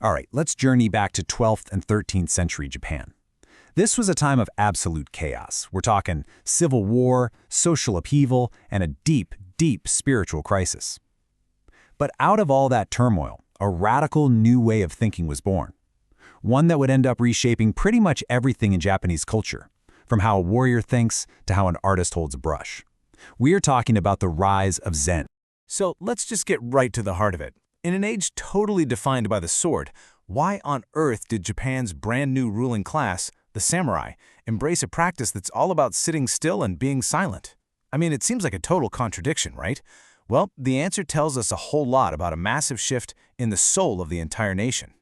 All right, let's journey back to 12th and 13th century Japan. This was a time of absolute chaos. We're talking civil war, social upheaval, and a deep, deep spiritual crisis. But out of all that turmoil, a radical new way of thinking was born. One that would end up reshaping pretty much everything in Japanese culture, from how a warrior thinks to how an artist holds a brush. We are talking about the rise of Zen. So let's just get right to the heart of it. In an age totally defined by the sword, why on earth did Japan's brand new ruling class, the samurai, embrace a practice that's all about sitting still and being silent? I mean, it seems like a total contradiction, right? Well, the answer tells us a whole lot about a massive shift in the soul of the entire nation.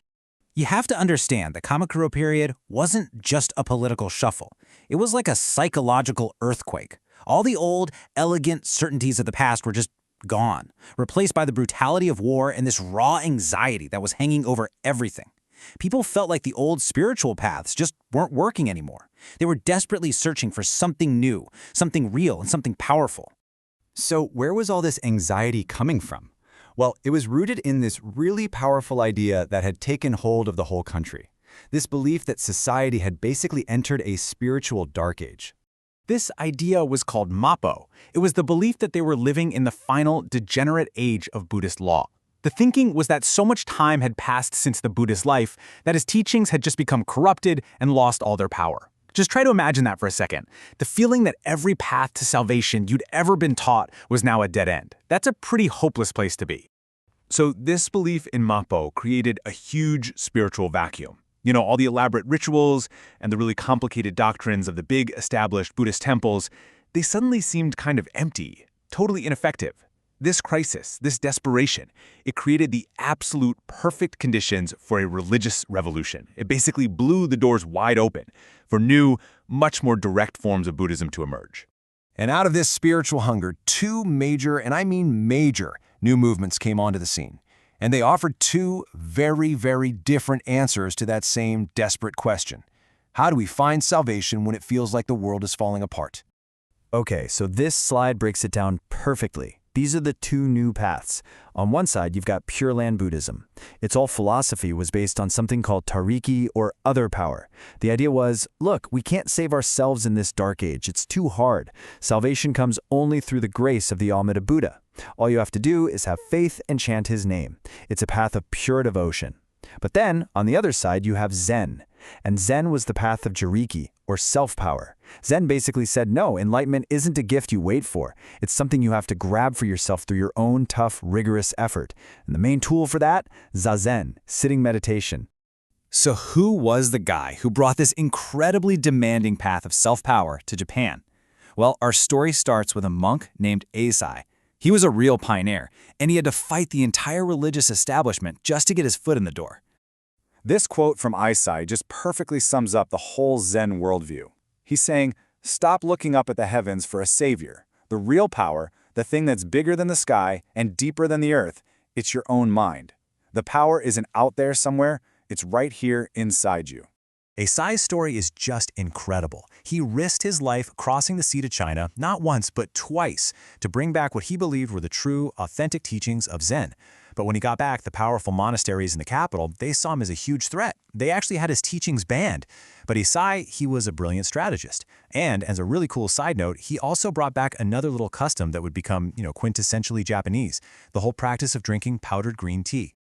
You have to understand the Kamakura period wasn't just a political shuffle. It was like a psychological earthquake. All the old, elegant certainties of the past were just gone, replaced by the brutality of war and this raw anxiety that was hanging over everything. People felt like the old spiritual paths just weren't working anymore. They were desperately searching for something new, something real, and something powerful. So where was all this anxiety coming from? Well, it was rooted in this really powerful idea that had taken hold of the whole country. This belief that society had basically entered a spiritual dark age. This idea was called Mappo. It was the belief that they were living in the final degenerate age of Buddhist law. The thinking was that so much time had passed since the Buddhist life that his teachings had just become corrupted and lost all their power. Just try to imagine that for a second. The feeling that every path to salvation you'd ever been taught was now a dead end. That's a pretty hopeless place to be. So this belief in Mappo created a huge spiritual vacuum. You know, all the elaborate rituals and the really complicated doctrines of the big established Buddhist temples, they suddenly seemed kind of empty, totally ineffective. This crisis, this desperation, it created the absolute perfect conditions for a religious revolution. It basically blew the doors wide open for new, much more direct forms of Buddhism to emerge. And out of this spiritual hunger, two major, and I mean major, new movements came onto the scene. And they offered two very, very different answers to that same desperate question. How do we find salvation when it feels like the world is falling apart? Okay, so this slide breaks it down perfectly. These are the two new paths. On one side, you've got Pure Land Buddhism. Its whole philosophy was based on something called Tariki, or other power. The idea was, look, we can't save ourselves in this dark age. It's too hard. Salvation comes only through the grace of the Amida Buddha. All you have to do is have faith and chant his name. It's a path of pure devotion. But then, on the other side, you have Zen. And Zen was the path of Jiriki, or self-power. Zen basically said, no, enlightenment isn't a gift you wait for. It's something you have to grab for yourself through your own tough, rigorous effort. And the main tool for that? Zazen, sitting meditation. So who was the guy who brought this incredibly demanding path of self-power to Japan? Well, our story starts with a monk named Eisai. He was a real pioneer, and he had to fight the entire religious establishment just to get his foot in the door. This quote from Eisai just perfectly sums up the whole Zen worldview. He's saying, stop looking up at the heavens for a savior. The real power, the thing that's bigger than the sky and deeper than the earth, it's your own mind. The power isn't out there somewhere, it's right here inside you. Eisai's story is just incredible. He risked his life crossing the sea to China, not once but twice, to bring back what he believed were the true, authentic teachings of Zen. But when he got back, the powerful monasteries in the capital, they saw him as a huge threat. They actually had his teachings banned. But Eisai, he was a brilliant strategist. And as a really cool side note, he also brought back another little custom that would become, quintessentially Japanese, the whole practice of drinking powdered green tea.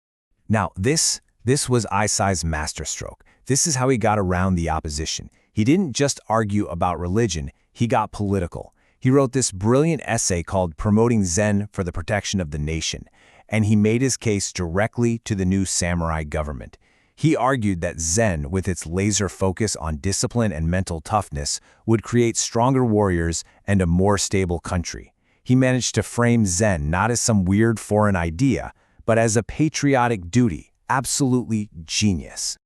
Now, this was Eisai's masterstroke. This is how he got around the opposition. He didn't just argue about religion, he got political. He wrote this brilliant essay called Promoting Zen for the Protection of the Nation, and he made his case directly to the new samurai government. He argued that Zen, with its laser focus on discipline and mental toughness, would create stronger warriors and a more stable country. He managed to frame Zen not as some weird foreign idea, but as a patriotic duty. Absolutely genius.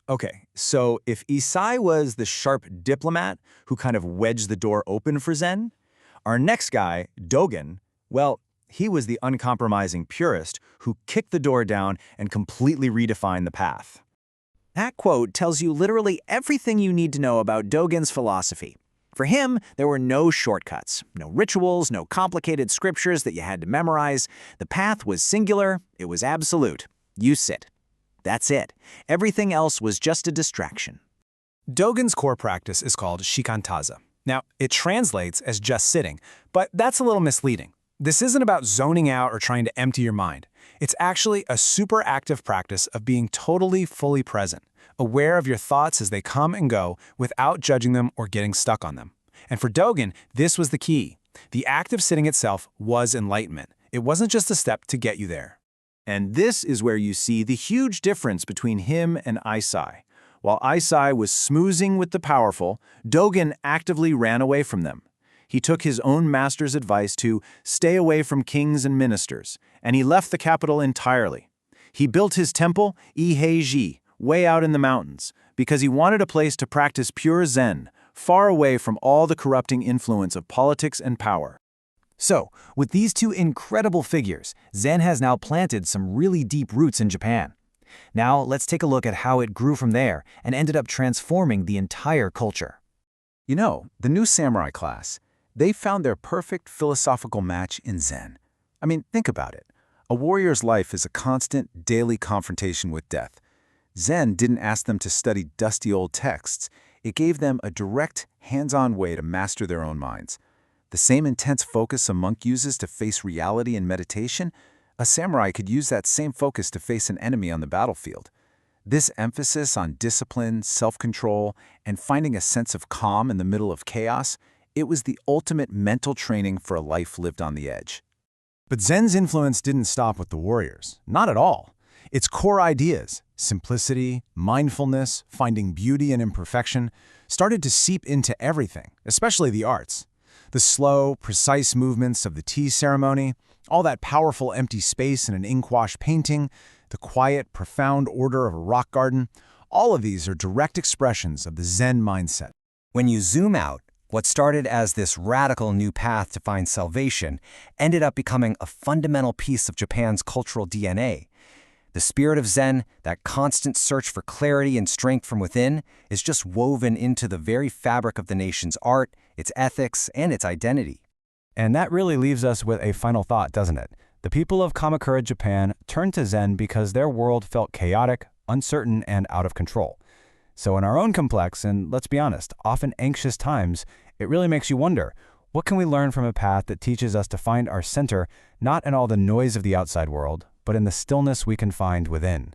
Okay, so if Eisai was the sharp diplomat who kind of wedged the door open for Zen, our next guy, Dogen, well, he was the uncompromising purist who kicked the door down and completely redefined the path. That quote tells you literally everything you need to know about Dogen's philosophy. For him, there were no shortcuts, no rituals, no complicated scriptures that you had to memorize. The path was singular, it was absolute. You sit. That's it. Everything else was just a distraction. Dogen's core practice is called shikantaza. Now, it translates as just sitting, but that's a little misleading. This isn't about zoning out or trying to empty your mind. It's actually a super active practice of being totally fully present, aware of your thoughts as they come and go without judging them or getting stuck on them. And for Dogen, this was the key. The act of sitting itself was enlightenment. It wasn't just a step to get you there. And this is where you see the huge difference between him and Aisai. While Aisai was smoozing with the powerful, Dogen actively ran away from them. He took his own master's advice to stay away from kings and ministers, and he left the capital entirely. He built his temple, Iheiji, way out in the mountains, because he wanted a place to practice pure Zen, far away from all the corrupting influence of politics and power. So, with these two incredible figures, Zen has now planted some really deep roots in Japan. Now, let's take a look at how it grew from there and ended up transforming the entire culture. You know, the new samurai class, they found their perfect philosophical match in Zen. I mean, think about it. A warrior's life is a constant, daily confrontation with death. Zen didn't ask them to study dusty old texts. It gave them a direct, hands-on way to master their own minds. The same intense focus a monk uses to face reality in meditation, a samurai could use that same focus to face an enemy on the battlefield. This emphasis on discipline, self-control, and finding a sense of calm in the middle of chaos, it was the ultimate mental training for a life lived on the edge. But Zen's influence didn't stop with the warriors. Not at all. Its core ideas, simplicity, mindfulness, finding beauty in imperfection, started to seep into everything, especially the arts. The slow, precise movements of the tea ceremony, all that powerful empty space in an ink-wash painting, the quiet, profound order of a rock garden, all of these are direct expressions of the Zen mindset. When you zoom out, what started as this radical new path to find salvation ended up becoming a fundamental piece of Japan's cultural DNA. The spirit of Zen, that constant search for clarity and strength from within, is just woven into the very fabric of the nation's art, its ethics, and its identity. And that really leaves us with a final thought, doesn't it? The people of Kamakura, Japan, turned to Zen because their world felt chaotic, uncertain, and out of control. So in our own complex, and let's be honest, often anxious times, it really makes you wonder, what can we learn from a path that teaches us to find our center, not in all the noise of the outside world, but in the stillness we can find within?